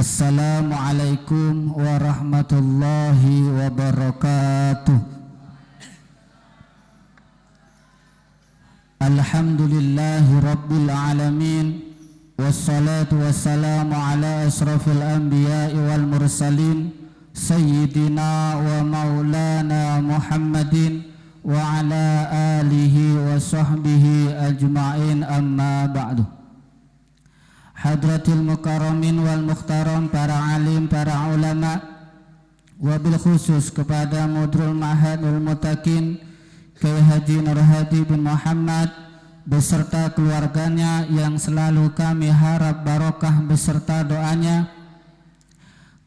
Assalamualaikum warahmatullahi wabarakatuh. Alhamdulillahi rabbil alamin. Wassalatu wassalamu ala asrafil anbiya'i wal mursalin Sayyidina wa maulana Muhammadin wa ala alihi wa sahbihi ajma'in, amma ba'du. Hadratil mukarramin wal mukhtaram, para alim, para ulama, wabil khusus kepada Mudrul Ma'hadul Mutakin Kiai Haji Nur Hadi bin Muhammad beserta keluarganya yang selalu kami harap barokah beserta doanya,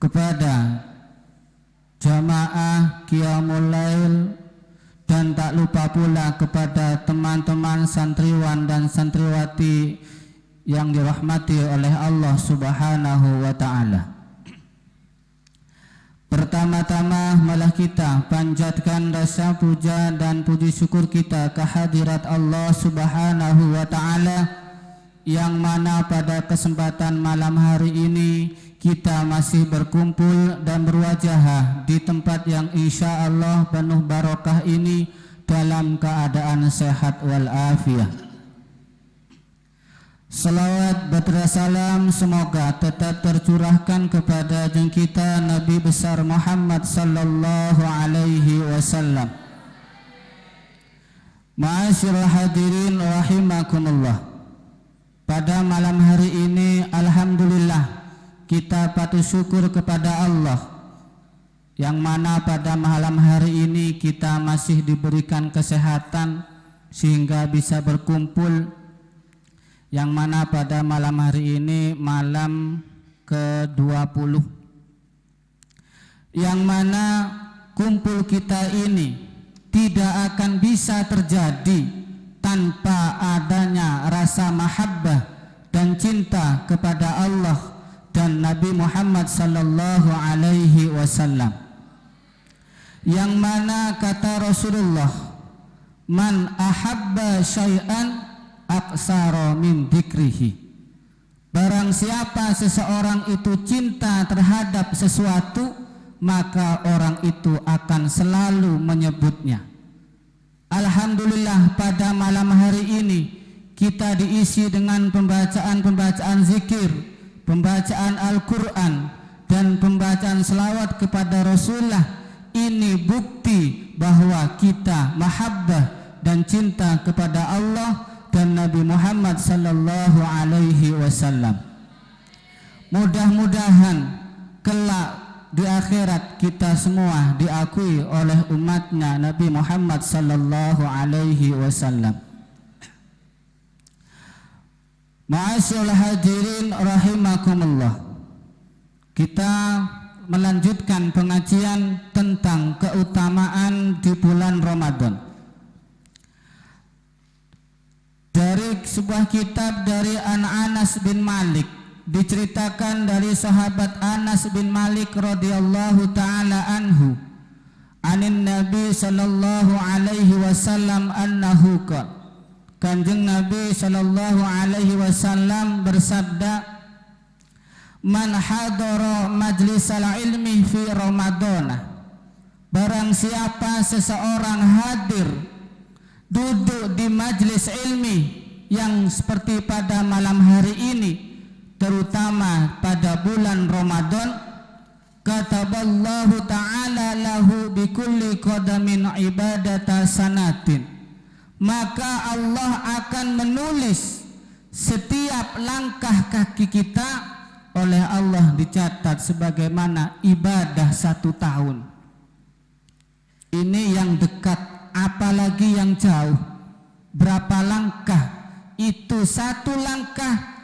kepada jamaah Qiyamul Lail, dan tak lupa pula kepada teman-teman santriwan dan santriwati yang dirahmati oleh Allah Subhanahu wa ta'ala. Pertama-tama malah kita panjatkan rasa puja dan puji syukur kita kehadirat Allah Subhanahu wa ta'ala, yang mana pada kesempatan malam hari ini kita masih berkumpul dan berwajah di tempat yang insya Allah penuh barokah ini dalam keadaan sehat walafiat. Salawat beserta salam semoga tetap tercurahkan kepada junjungan Nabi besar Muhammad sallallahu alaihi wasallam. Ma'asyiral hadirin rahimakumullah. Pada malam hari ini alhamdulillah kita patut syukur kepada Allah, yang mana pada malam hari ini kita masih diberikan kesehatan sehingga bisa berkumpul, yang mana pada malam hari ini malam ke-20, yang mana kumpul kita ini tidak akan bisa terjadi tanpa adanya rasa mahabbah dan cinta kepada Allah dan Nabi Muhammad sallallahu alaihi wasallam, yang mana kata Rasulullah, man ahabba syai'an aksara min dzikrihi. Barang siapa seseorang itu cinta terhadap sesuatu, maka orang itu akan selalu menyebutnya. Alhamdulillah pada malam hari ini kita diisi dengan pembacaan zikir, pembacaan Al-Quran, dan pembacaan selawat kepada Rasulullah. Ini bukti bahwa kita mahabbah dan cinta kepada Allah dan Nabi Muhammad sallallahu alaihi wasallam. Mudah-mudahan kelak di akhirat kita semua diakui oleh umatnya Nabi Muhammad sallallahu alaihi wasallam. Ma'asyiral hadirin rahimakumullah. Kita melanjutkan pengajian tentang keutamaan di bulan Ramadan dari sebuah kitab dari Anas bin Malik. Diceritakan dari sahabat Anas bin Malik radhiyallahu taala anhu, anin Nabi sallallahu alaihi wasallam annahu qala, Kanjeng Nabi sallallahu alaihi wasallam bersabda, man hadara majlisal ilmi fi Ramadana, barang siapa seseorang hadir duduk di majlis ilmi yang seperti pada malam hari ini, terutama pada bulan Ramadan, kataballahu ta'ala lahu bikulli qadamin ibadata sanatin, maka Allah akan menulis setiap langkah kaki kita oleh Allah dicatat sebagaimana ibadah 1 tahun. Ini yang dekat, apalagi yang jauh. Berapa langkah? Itu 1 langkah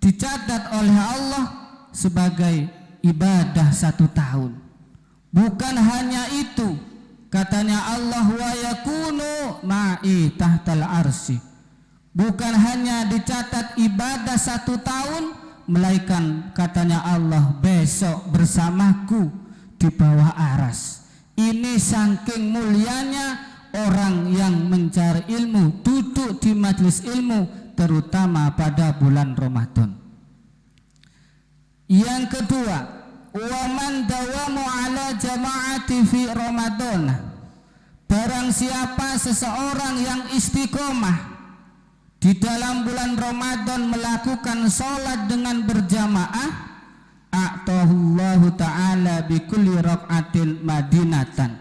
dicatat oleh Allah sebagai ibadah 1 tahun. Bukan hanya itu, katanya Allah, wa yakunu ma'i tahtal arsy. Bukan hanya dicatat ibadah 1 tahun, melainkan katanya Allah, besok bersamaku di bawah aras. Ini saking mulianya orang yang mencari ilmu, duduk di majelis ilmu, terutama pada bulan Ramadan. Yang kedua, wa man dawamu ala jama'ati fi Ramadan. Barang siapa seseorang yang istiqomah di dalam bulan Ramadan melakukan sholat dengan berjamaah, a'tahullahu ta'ala bi kulli rak'atin madinatan,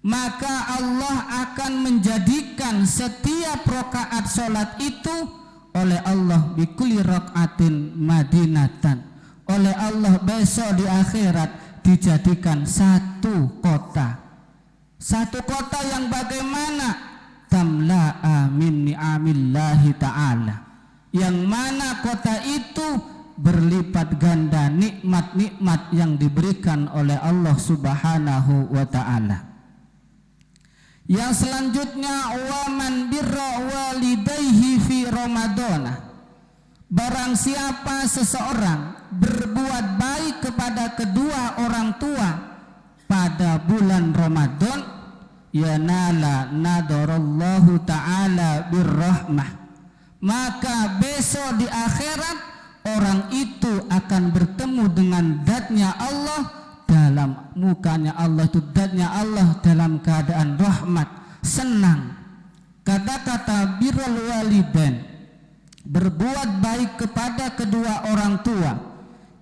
maka Allah akan menjadikan setiap rakaat sholat itu oleh Allah bi kulli rak'atin madinatan, oleh Allah besok di akhirat dijadikan satu kota yang bagaimana tamla'a min ni'amillahi ta'ala, yang mana kota itu berlipat ganda nikmat-nikmat yang diberikan oleh Allah Subhanahu wa ta'ala. Yang selanjutnya, wa man birra walidayhi fi Ramadan. Barang siapa seseorang berbuat baik kepada kedua orang tua pada bulan Ramadan, yanala nadarallahu ta'ala birrahmah, maka besok di akhirat orang itu akan bertemu dengan zatnya Allah, dalam mukanya Allah itu zatnya Allah dalam keadaan rahmat, senang. Kata-kata birrul walidain, berbuat baik kepada kedua orang tua,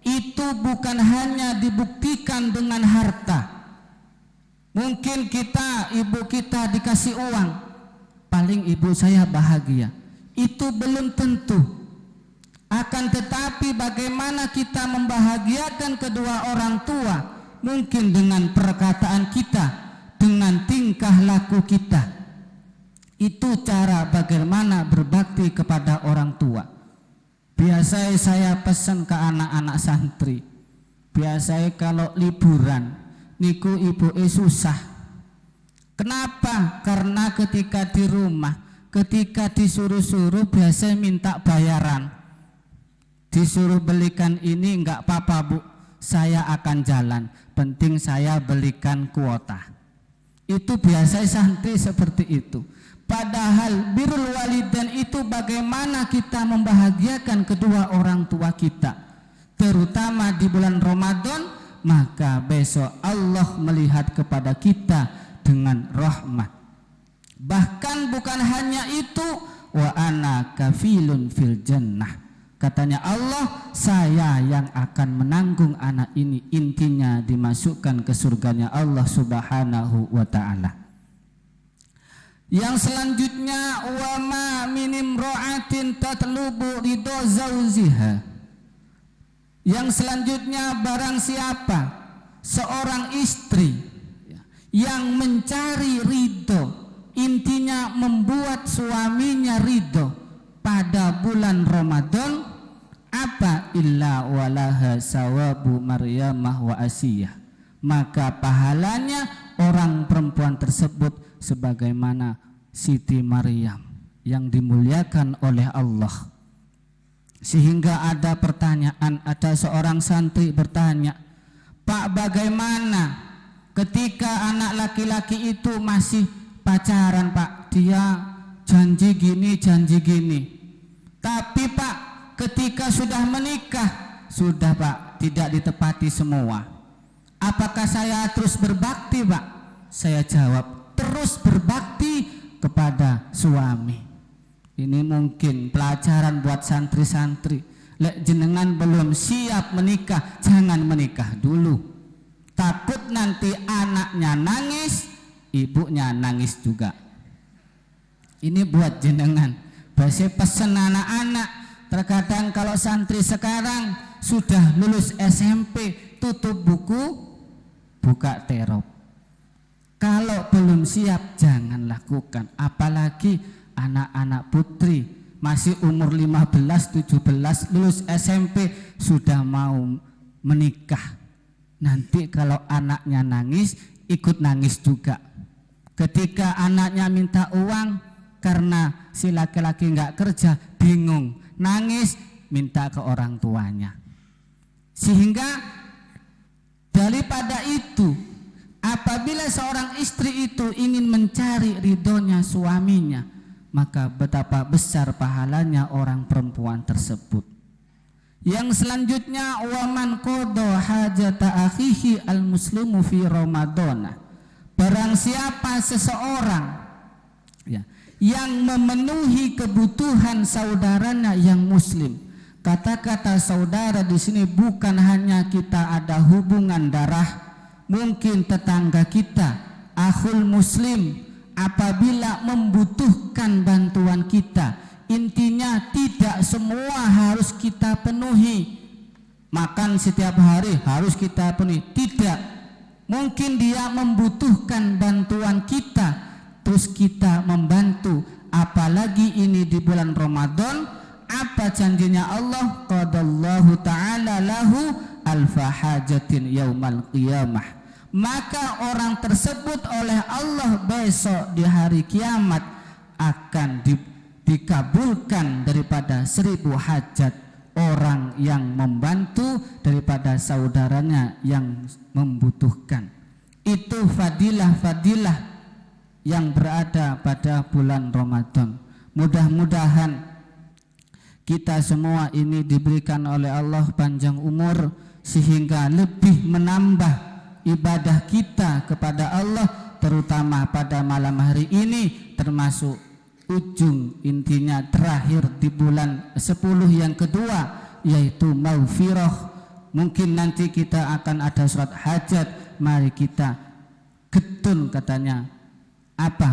itu bukan hanya dibuktikan dengan harta. Mungkin ibu kita dikasih uang, paling ibu saya bahagia. Itu belum tentu. Akan tetapi bagaimana kita membahagiakan kedua orang tua, mungkin dengan perkataan kita, dengan tingkah laku kita. Itu cara bagaimana berbakti kepada orang tua. Biasanya saya pesan ke anak-anak santri, biasanya kalau liburan niku ibu susah. Kenapa? Karena ketika di rumah, ketika disuruh-suruh biasanya minta bayaran. Disuruh belikan ini, enggak apa-apa bu, saya akan jalan, penting saya belikan kuota. Itu biasanya santri seperti itu. Padahal birrul walidain itu bagaimana kita membahagiakan kedua orang tua kita, terutama di bulan Ramadan. Maka besok Allah melihat kepada kita dengan rahmat. Bahkan bukan hanya itu, wa ana kafilun fil jannah, katanya Allah, saya yang akan menanggung anak ini, intinya dimasukkan ke surganya Allah Subhanahu wa ta'ala. Yang selanjutnya, wa ma min imra'atin tatlubu ridho zawziha. Yang selanjutnya, barang siapa seorang istri yang mencari ridho, intinya membuat suaminya ridho pada bulan Ramadan, apa illa walaha sawabu Maryamah wa Asiyah, maka pahalanya orang perempuan tersebut sebagaimana Siti Maryam yang dimuliakan oleh Allah. Sehingga ada pertanyaan, ada seorang santri bertanya, Pak, bagaimana ketika anak laki-laki itu masih pacaran Pak, dia janji gini, tapi Pak ketika sudah menikah, sudah Pak tidak ditepati semua, apakah saya terus berbakti Pak? Saya jawab, terus berbakti kepada suami. Ini mungkin pelajaran buat santri-santri. Lek jenengan belum siap menikah, jangan menikah dulu. Takut nanti anaknya nangis, ibunya nangis juga. Ini buat jenengan. Biasanya pesan anak-anak. Terkadang kalau santri sekarang sudah lulus SMP, tutup buku, buka terop. Kalau belum siap, jangan lakukan. Apalagi anak-anak putri masih umur 15, 17 lulus SMP sudah mau menikah. Nanti kalau anaknya nangis, ikut nangis juga. Ketika anaknya minta uang karena si laki-laki nggak kerja, bingung, nangis, minta ke orang tuanya. Sehingga daripada itu, apabila seorang istri itu ingin mencari ridhonya suaminya, maka betapa besar pahalanya orang perempuan tersebut. Yang selanjutnya, waman qada hajata akhihi al-muslimu fi Ramadan. Barang siapa seseorang ya, yang memenuhi kebutuhan saudaranya yang muslim. Kata-kata saudara di sini bukan hanya kita ada hubungan darah, mungkin tetangga kita, akhul muslim, apabila membutuhkan bantuan kita. Intinya tidak semua harus kita penuhi. Makan setiap hari harus kita penuhi, tidak. Mungkin dia membutuhkan bantuan kita, terus kita membantu. Apalagi ini di bulan Ramadan, apa janjinya Allah? Qadallahu ta'ala lahu alfa hajatin yaumal qiyamah. Maka orang tersebut oleh Allah besok di hari kiamat akan dikabulkan daripada 1000 hajat orang yang membantu daripada saudaranya yang membutuhkan. Itu fadilah-fadilah yang berada pada bulan Ramadan. Mudah-mudahan kita semua ini diberikan oleh Allah panjang umur sehingga lebih menambah ibadah kita kepada Allah, terutama pada malam hari ini, termasuk ujung intinya terakhir di bulan 10 yang kedua, yaitu maghfirah. Mungkin nanti kita akan ada surat hajat, mari kita getun katanya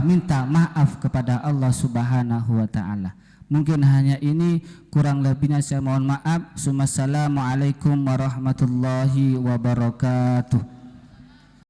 minta maaf kepada Allah Subhanahu wa ta'ala. Mungkin hanya ini, kurang lebihnya saya mohon maaf. Assalamualaikum warahmatullahi wabarakatuh.